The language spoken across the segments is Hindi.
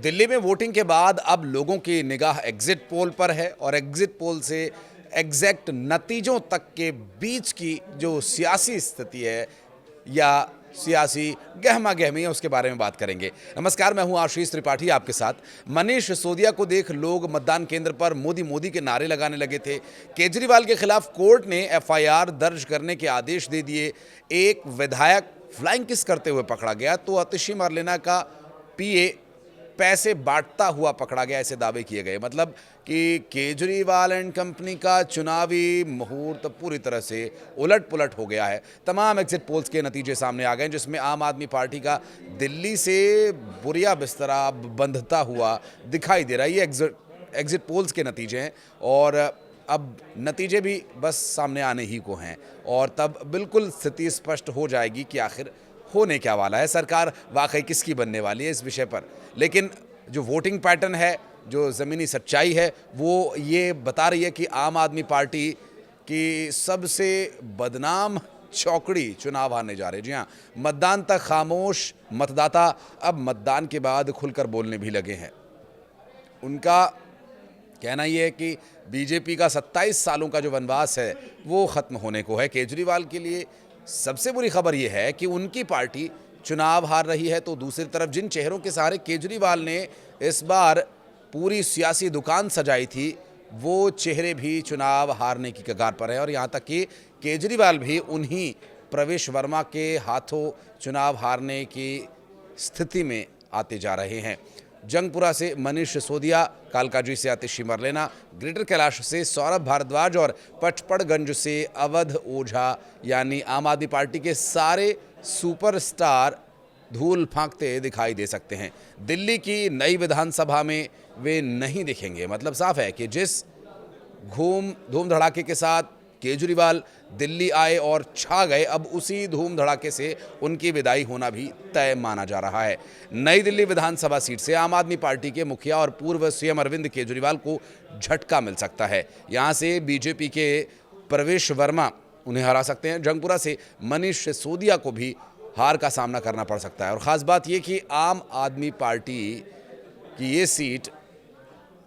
दिल्ली में वोटिंग के बाद अब लोगों की निगाह एग्जिट पोल पर है और एग्जिट पोल से एग्जैक्ट नतीजों तक के बीच की जो सियासी स्थिति है या सियासी गहमा गहमी है उसके बारे में बात करेंगे। नमस्कार, मैं हूं आशीष त्रिपाठी आपके साथ। मनीष सिसोदिया को देख लोग मतदान केंद्र पर मोदी मोदी के नारे लगाने लगे थे। केजरीवाल के खिलाफ कोर्ट ने एफआईआर दर्ज करने के आदेश दे दिए। एक विधायक फ्लाइंग किस करते हुए पकड़ा गया तो आतिशी मरलेना का पीए पैसे बांटता हुआ पकड़ा गया, ऐसे दावे किए गए। मतलब कि केजरीवाल एंड कंपनी का चुनावी मुहूर्त पूरी तरह से उलट पुलट हो गया है। तमाम एग्जिट पोल्स के नतीजे सामने आ गए जिसमें आम आदमी पार्टी का दिल्ली से बुरिया बिस्तरा बंधता हुआ दिखाई दे रहा है। ये एग्जिट पोल्स के नतीजे हैं और अब नतीजे भी बस सामने आने ही को हैं और तब बिल्कुल स्थिति स्पष्ट हो जाएगी कि आखिर होने क्या वाला है, सरकार वाकई किसकी बनने वाली है इस विषय पर। लेकिन जो वोटिंग पैटर्न है, जो ज़मीनी सच्चाई है, वो ये बता रही है कि आम आदमी पार्टी की सबसे बदनाम चौकड़ी चुनाव हारने जा रहे हैं। जी हाँ, मतदान तक खामोश मतदाता अब मतदान के बाद खुलकर बोलने भी लगे हैं। उनका कहना यह है कि बीजेपी का 27 सालों का जो वनवास है वो ख़त्म होने को है। केजरीवाल के लिए सबसे बुरी खबर यह है कि उनकी पार्टी चुनाव हार रही है, तो दूसरी तरफ जिन चेहरों के सहारे केजरीवाल ने इस बार पूरी सियासी दुकान सजाई थी, वो चेहरे भी चुनाव हारने की कगार पर है। और यहाँ तक कि केजरीवाल भी उन्हीं प्रवेश वर्मा के हाथों चुनाव हारने की स्थिति में आते जा रहे हैं। जंगपुरा से मनीष सिसोदिया, कालकाजी से आतिशी मरलेना, ग्रेटर कैलाश से सौरभ भारद्वाज और पचपड़गंज से अवध ओझा यानी आम आदमी पार्टी के सारे सुपरस्टार धूल फांकते दिखाई दे सकते हैं। दिल्ली की नई विधानसभा में वे नहीं दिखेंगे। मतलब साफ है कि जिस धूम धड़ाके के साथ केजरीवाल दिल्ली आए और छा गए, अब उसी धूम धड़ाके से उनकी विदाई होना भी तय माना जा रहा है। नई दिल्ली विधानसभा सीट से आम आदमी पार्टी के मुखिया और पूर्व सीएम अरविंद केजरीवाल को झटका मिल सकता है। यहां से बीजेपी के प्रवेश वर्मा उन्हें हरा सकते हैं। जंगपुरा से मनीष सिसोदिया को भी हार का सामना करना पड़ सकता है। और ख़ास बात यह कि आम आदमी पार्टी की ये सीट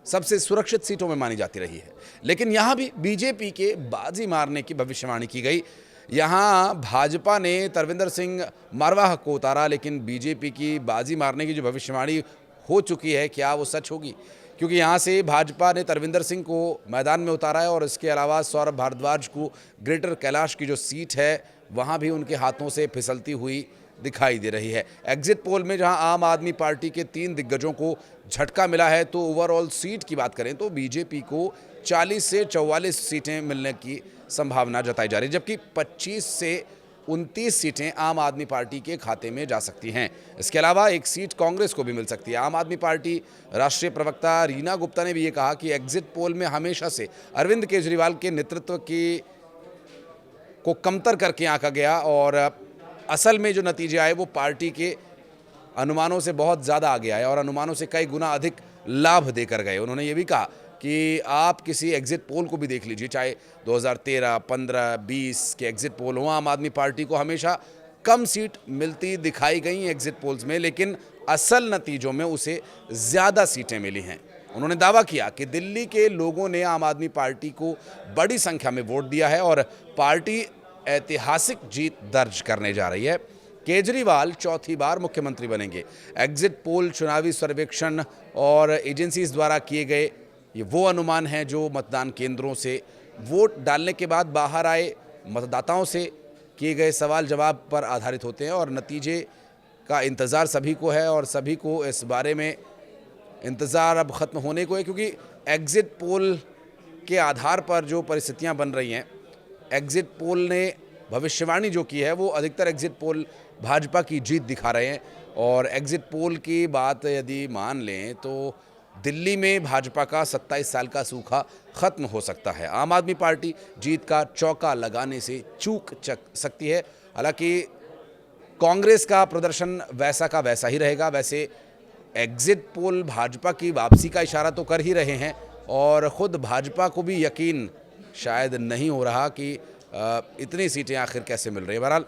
सबसे सुरक्षित सीटों में मानी जाती रही है, लेकिन यहाँ भी बीजेपी के बाजी मारने की भविष्यवाणी की गई। यहाँ भाजपा ने तरविंदर सिंह मारवाह को उतारा, लेकिन बीजेपी की बाजी मारने की जो भविष्यवाणी हो चुकी है, क्या वो सच होगी? क्योंकि यहाँ से भाजपा ने तरविंदर सिंह को मैदान में उतारा है और इसके अलावा सौरभ भारद्वाज को ग्रेटर कैलाश की जो सीट है वहाँ भी उनके हाथों से फिसलती हुई दिखाई दे रही है। एग्जिट पोल में जहां आम आदमी पार्टी के 3 दिग्गजों को झटका मिला है, तो ओवरऑल सीट की बात करें तो बीजेपी को 40 से 44 सीटें मिलने की संभावना जताई जा रही है, जबकि 25 से 29 सीटें आम आदमी पार्टी के खाते में जा सकती हैं। इसके अलावा एक सीट कांग्रेस को भी मिल सकती है। आम आदमी पार्टी राष्ट्रीय प्रवक्ता रीना गुप्ता ने भी ये कहा कि एग्जिट पोल में हमेशा से अरविंद केजरीवाल के नेतृत्व को कमतर करके आंका गया और असल में जो नतीजे आए वो पार्टी के अनुमानों से बहुत ज़्यादा आगे आए और अनुमानों से कई गुना अधिक लाभ देकर गए। उन्होंने ये भी कहा कि आप किसी एग्जिट पोल को भी देख लीजिए, चाहे 2013, 15, 20 के एग्जिट पोल हो, आम आदमी पार्टी को हमेशा कम सीट मिलती दिखाई गई एग्जिट पोल्स में, लेकिन असल नतीजों में उसे ज़्यादा सीटें मिली हैं। उन्होंने दावा किया कि दिल्ली के लोगों ने आम आदमी पार्टी को बड़ी संख्या में वोट दिया है और पार्टी ऐतिहासिक जीत दर्ज करने जा रही है। केजरीवाल चौथी बार मुख्यमंत्री बनेंगे। एग्जिट पोल, चुनावी सर्वेक्षण और एजेंसीज द्वारा किए गए ये वो अनुमान हैं जो मतदान केंद्रों से वोट डालने के बाद बाहर आए मतदाताओं से किए गए सवाल जवाब पर आधारित होते हैं और नतीजे का इंतज़ार सभी को है और सभी को इस बारे में इंतज़ार अब ख़त्म होने को है, क्योंकि एग्ज़िट पोल के आधार पर जो परिस्थितियां बन रही हैं, एग्ज़िट पोल ने भविष्यवाणी जो की है वो अधिकतर एग्ज़िट पोल भाजपा की जीत दिखा रहे हैं। और एग्ज़िट पोल की बात यदि मान लें तो दिल्ली में भाजपा का 27 साल का सूखा ख़त्म हो सकता है। आम आदमी पार्टी जीत का चौका लगाने से चूक सकती है। हालांकि कांग्रेस का प्रदर्शन वैसा का वैसा ही रहेगा। वैसे एग्जिट पोल भाजपा की वापसी का इशारा तो कर ही रहे हैं और ख़ुद भाजपा को भी यकीन शायद नहीं हो रहा कि इतनी सीटें आखिर कैसे मिल रही है। बहरहाल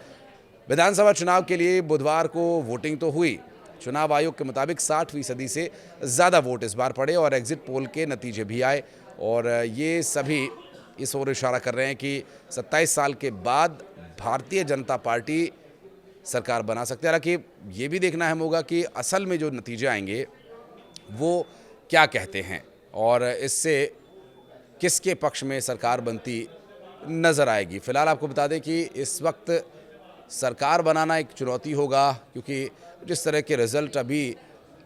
विधानसभा चुनाव के लिए बुधवार को वोटिंग तो हुई, चुनाव आयोग के मुताबिक 60% से ज़्यादा वोट इस बार पड़े और एग्जिट पोल के नतीजे भी आए और ये सभी इस ओर इशारा कर रहे हैं कि 27 साल के बाद भारतीय जनता पार्टी सरकार बना सकती है। हालांकि ये भी देखना अहम होगा कि असल में जो नतीजे आएंगे वो क्या कहते हैं और इससे किसके पक्ष में सरकार बनती नज़र आएगी। फ़िलहाल आपको बता दें कि इस वक्त सरकार बनाना एक चुनौती होगा, क्योंकि जिस तरह के रिज़ल्ट अभी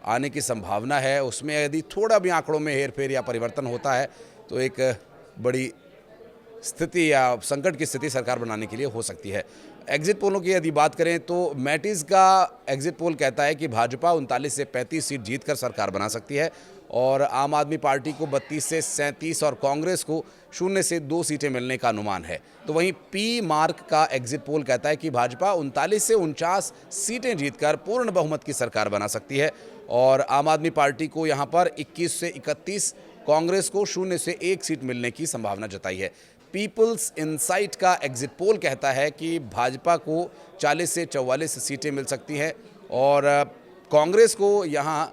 आने की संभावना है उसमें यदि थोड़ा भी आंकड़ों में हेरफेर या परिवर्तन होता है तो एक बड़ी स्थिति या संकट की स्थिति सरकार बनाने के लिए हो सकती है। एग्जिट पोलों की यदि बात करें तो मैटिस का एग्जिट पोल कहता है कि भाजपा 39 से 35 सीट जीतकर सरकार बना सकती है और आम आदमी पार्टी को 32 से 37 और कांग्रेस को 0 से 2 सीटें मिलने का अनुमान है। तो वहीं पी मार्क का एग्जिट पोल कहता है कि भाजपा 39 से 49 सीटें जीतकर पूर्ण बहुमत की सरकार बना सकती है और आम आदमी पार्टी को यहां पर 21 से 31, कांग्रेस को 0 से 1 सीट मिलने की संभावना जताई है। पीपल्स इनसाइट का एग्जिट पोल कहता है कि भाजपा को 40 से 44 सीटें मिल सकती हैं और कांग्रेस को यहां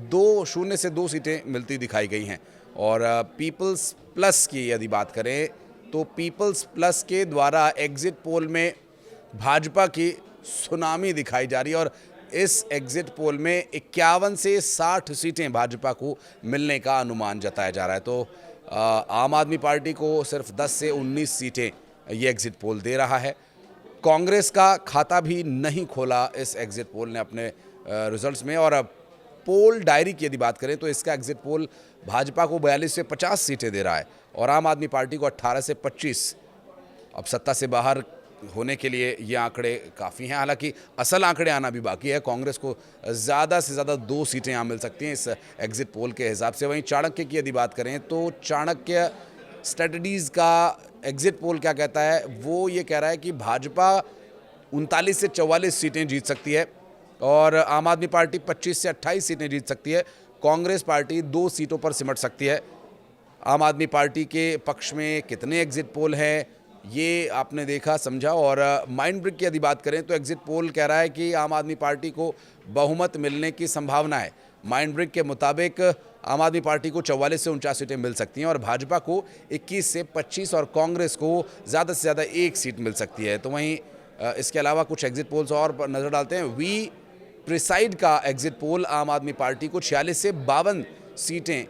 0 से 2 सीटें मिलती दिखाई गई हैं। और पीपल्स प्लस की यदि बात करें तो पीपल्स प्लस के द्वारा एग्जिट पोल में भाजपा की सुनामी दिखाई जा रही है और इस एग्जिट पोल में 51 से 60 सीटें भाजपा को मिलने का अनुमान जताया जा रहा है। तो आम आदमी पार्टी को सिर्फ 10 से 19 सीटें ये एग्जिट पोल दे रहा है। कांग्रेस का खाता भी नहीं खोला इस एग्जिट पोल ने अपने रिजल्ट्स में और पोल डायरी की यदि बात करें तो इसका एग्जिट पोल भाजपा को 42 से 50 सीटें दे रहा है और आम आदमी पार्टी को 18 से 25। अब सत्ता से बाहर होने के लिए ये आंकड़े काफ़ी हैं, हालांकि असल आंकड़े आना भी बाकी है। कांग्रेस को ज़्यादा से ज़्यादा 2 सीटें यहाँ मिल सकती हैं इस एग्जिट पोल के हिसाब से। वहीं चाणक्य की यदि बात करें तो चाणक्य स्ट्रेटजीज़ का एग्जिट पोल क्या कहता है, वो ये कह रहा है कि भाजपा 39 से 44 सीटें जीत सकती है और आम आदमी पार्टी 25 से 28 सीटें जीत सकती है। कांग्रेस पार्टी 2 सीटों पर सिमट सकती है। आम आदमी पार्टी के पक्ष में कितने एग्जिट पोल हैं ये आपने देखा समझा। और माइंड ब्रिक की यदि बात करें तो एग्जिट पोल कह रहा है कि आम आदमी पार्टी को बहुमत मिलने की संभावना है। माइंड ब्रिक के मुताबिक आम आदमी पार्टी को 44 से 49 सीटें मिल सकती हैं और भाजपा को 21 से 25 और कांग्रेस को ज़्यादा से ज़्यादा 1 सीट मिल सकती है। तो वहीं इसके अलावा कुछ एग्जिट पोल्स और नज़र डालते हैं। वी प्रिसाइड का एग्जिट पोल आम आदमी पार्टी को 46 से 52 सीटें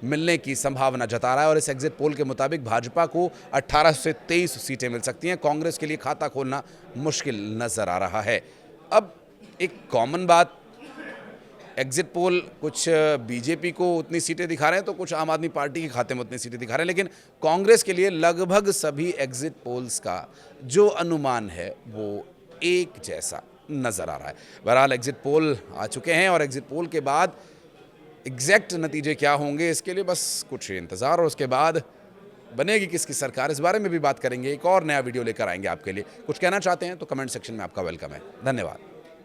मिलने की संभावना जता रहा है और इस एग्जिट पोल के मुताबिक भाजपा को 18 से 23 सीटें मिल सकती हैं। कांग्रेस के लिए खाता खोलना मुश्किल नज़र आ रहा है। अब एक कॉमन बात, एग्जिट पोल कुछ बीजेपी को उतनी सीटें दिखा रहे हैं तो कुछ आम आदमी पार्टी के खाते में उतनी सीटें दिखा रहे हैं, लेकिन कांग्रेस के लिए लगभग सभी एग्जिट पोल्स का जो अनुमान है वो एक जैसा नज़र आ रहा है। बहरहाल एग्जिट पोल आ चुके हैं और एग्जिट पोल के बाद एग्जैक्ट नतीजे क्या होंगे इसके लिए बस कुछ इंतज़ार और उसके बाद बनेगी किसकी सरकार, इस बारे में भी बात करेंगे। एक और नया वीडियो लेकर आएंगे आपके लिए। कुछ कहना चाहते हैं तो कमेंट सेक्शन में आपका वेलकम है। धन्यवाद।